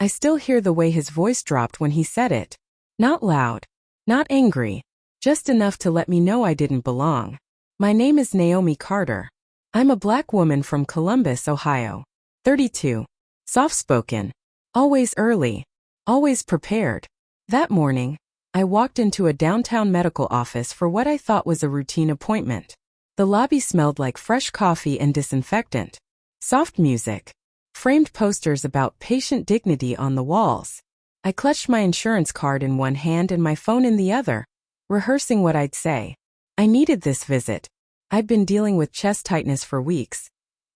I still hear the way his voice dropped when he said it. Not loud, not angry, just enough to let me know I didn't belong. My name is Naomi Carter. I'm a black woman from Columbus, Ohio. 32. Soft-spoken. Always early. Always prepared. That morning, I walked into a downtown medical office for what I thought was a routine appointment. The lobby smelled like fresh coffee and disinfectant. Soft music. Framed posters about patient dignity on the walls. I clutched my insurance card in one hand and my phone in the other, rehearsing what I'd say. I needed this visit. I'd been dealing with chest tightness for weeks.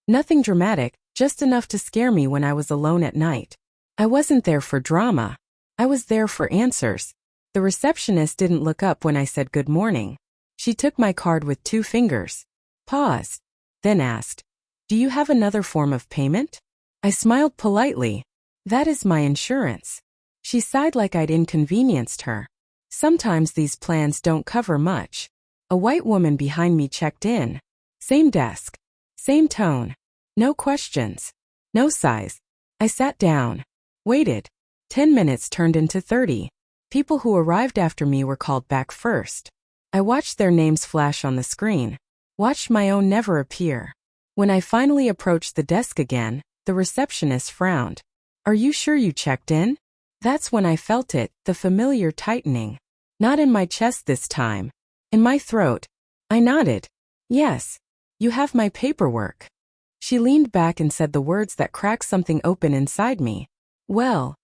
Nothing dramatic, just enough to scare me when I was alone at night. I wasn't there for drama. I was there for answers. The receptionist didn't look up when I said good morning. She took my card with 2 fingers, paused, then asked, "Do you have another form of payment?" I smiled politely. "That is my insurance." She sighed like I'd inconvenienced her. Sometimes these plans don't cover much. A white woman behind me checked in. Same desk. Same tone. No questions. No sighs. I sat down. Waited. 10 minutes turned into 30. People who arrived after me were called back first. I watched their names flash on the screen. Watched my own never appear. When I finally approached the desk again, the receptionist frowned. "Are you sure you checked in?" That's when I felt it, the familiar tightening. Not in my chest this time. In my throat. I nodded. "Yes. You have my paperwork." She leaned back and said the words that cracked something open inside me. Well,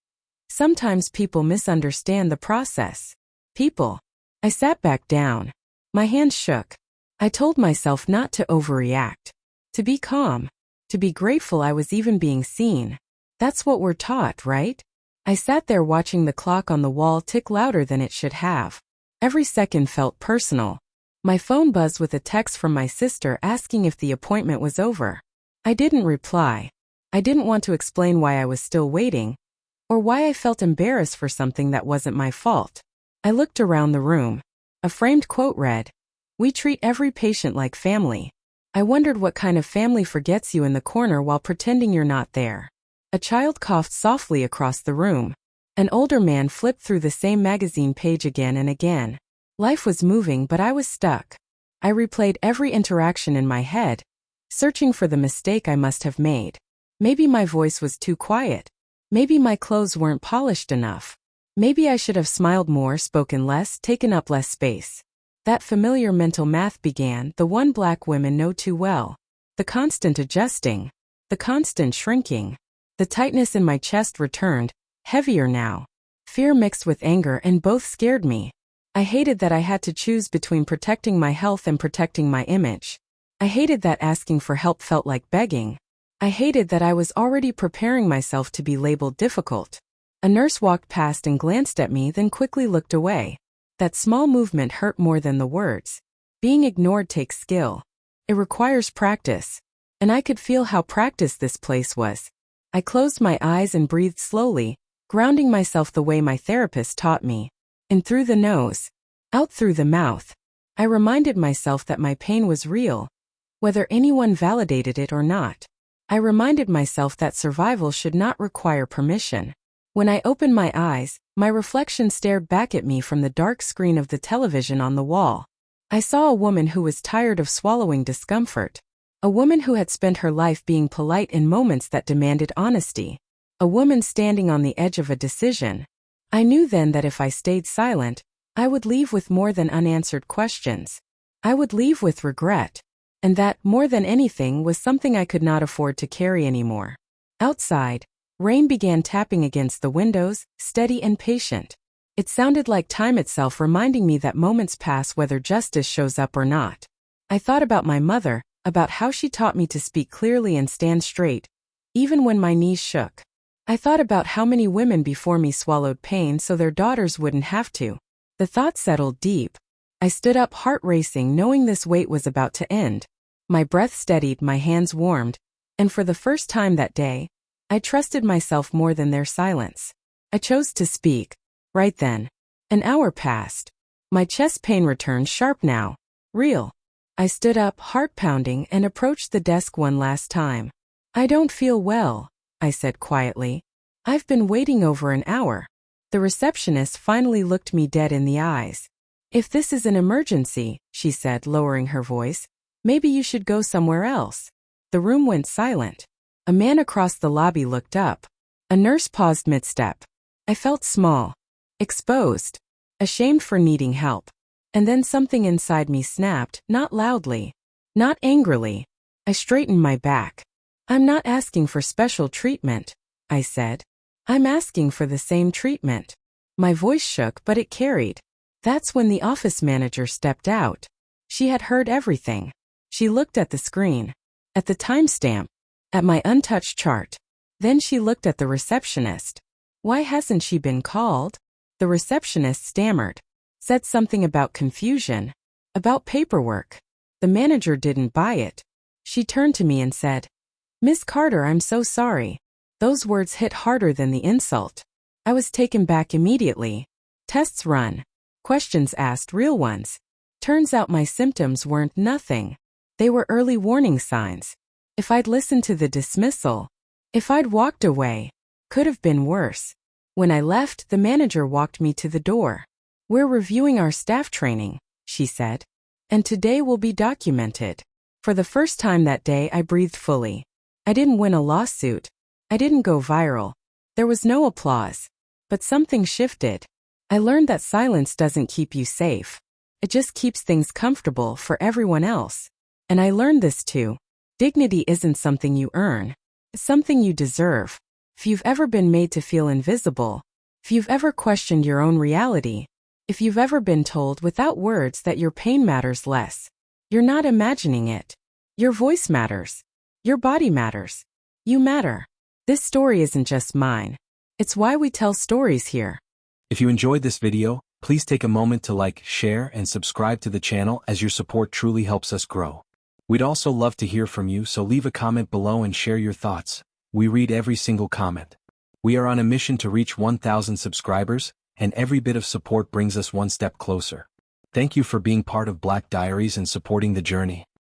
sometimes people misunderstand the process. People. I sat back down. My hands shook. I told myself not to overreact. To be calm. To be grateful I was even being seen. That's what we're taught, right? I sat there watching the clock on the wall tick louder than it should have. Every second felt personal. My phone buzzed with a text from my sister asking if the appointment was over. I didn't reply. I didn't want to explain why I was still waiting, or why I felt embarrassed for something that wasn't my fault. I looked around the room. A framed quote read, "We treat every patient like family." I wondered what kind of family forgets you in the corner while pretending you're not there. A child coughed softly across the room. An older man flipped through the same magazine page again and again. Life was moving, but I was stuck. I replayed every interaction in my head, searching for the mistake I must have made. Maybe my voice was too quiet. Maybe my clothes weren't polished enough. Maybe I should have smiled more, spoken less, taken up less space. That familiar mental math began, the one black women know too well. The constant adjusting. The constant shrinking. The tightness in my chest returned, heavier now. Fear mixed with anger, and both scared me. I hated that I had to choose between protecting my health and protecting my image. I hated that asking for help felt like begging. I hated that I was already preparing myself to be labeled difficult. A nurse walked past and glanced at me, then quickly looked away. That small movement hurt more than the words. Being ignored takes skill. It requires practice. And I could feel how practiced this place was. I closed my eyes and breathed slowly, grounding myself the way my therapist taught me. In through the nose, out through the mouth. I reminded myself that my pain was real, whether anyone validated it or not. I reminded myself that survival should not require permission. When I opened my eyes, my reflection stared back at me from the dark screen of the television on the wall. I saw a woman who was tired of swallowing discomfort. A woman who had spent her life being polite in moments that demanded honesty. A woman standing on the edge of a decision. I knew then that if I stayed silent, I would leave with more than unanswered questions. I would leave with regret. And that, more than anything, was something I could not afford to carry anymore. Outside, rain began tapping against the windows, steady and patient. It sounded like time itself, reminding me that moments pass whether justice shows up or not. I thought about my mother, about how she taught me to speak clearly and stand straight, even when my knees shook. I thought about how many women before me swallowed pain so their daughters wouldn't have to. The thought settled deep. I stood up, heart racing, knowing this wait was about to end. My breath steadied, my hands warmed, and for the first time that day, I trusted myself more than their silence. I chose to speak. Right then. An hour passed. My chest pain returned, sharp now. Real. I stood up, heart pounding, and approached the desk one last time. "I don't feel well," I said quietly. I've been waiting over an hour. The receptionist finally looked me dead in the eyes. If this is an emergency, she said, lowering her voice, maybe you should go somewhere else. The room went silent. A man across the lobby looked up. A nurse paused mid-step. I felt small, exposed, ashamed for needing help. And then something inside me snapped, not loudly, not angrily. I straightened my back. I'm not asking for special treatment, I said. I'm asking for the same treatment. My voice shook, but it carried. That's when the office manager stepped out. She had heard everything. She looked at the screen, at the timestamp, at my untouched chart. Then she looked at the receptionist. Why hasn't she been called? The receptionist stammered, said something about confusion, about paperwork. The manager didn't buy it. She turned to me and said, Miss Carter, I'm so sorry. Those words hit harder than the insult. I was taken back immediately. Tests run. Questions asked, real ones. Turns out my symptoms weren't nothing. They were early warning signs. If I'd listened to the dismissal, if I'd walked away, could have been worse. When I left, the manager walked me to the door. We're reviewing our staff training, she said. And today will be documented. For the first time that day, I breathed fully. I didn't win a lawsuit. I didn't go viral. There was no applause. But something shifted. I learned that silence doesn't keep you safe. It just keeps things comfortable for everyone else. And I learned this too. Dignity isn't something you earn. It's something you deserve. If you've ever been made to feel invisible, if you've ever questioned your own reality, if you've ever been told without words that your pain matters less, you're not imagining it. Your voice matters. Your body matters. You matter. This story isn't just mine. It's why we tell stories here. If you enjoyed this video, please take a moment to like, share, and subscribe to the channel as your support truly helps us grow. We'd also love to hear from you, so leave a comment below and share your thoughts. We read every single comment. We are on a mission to reach 1,000 subscribers, and every bit of support brings us one step closer. Thank you for being part of Black Diaries and supporting the journey.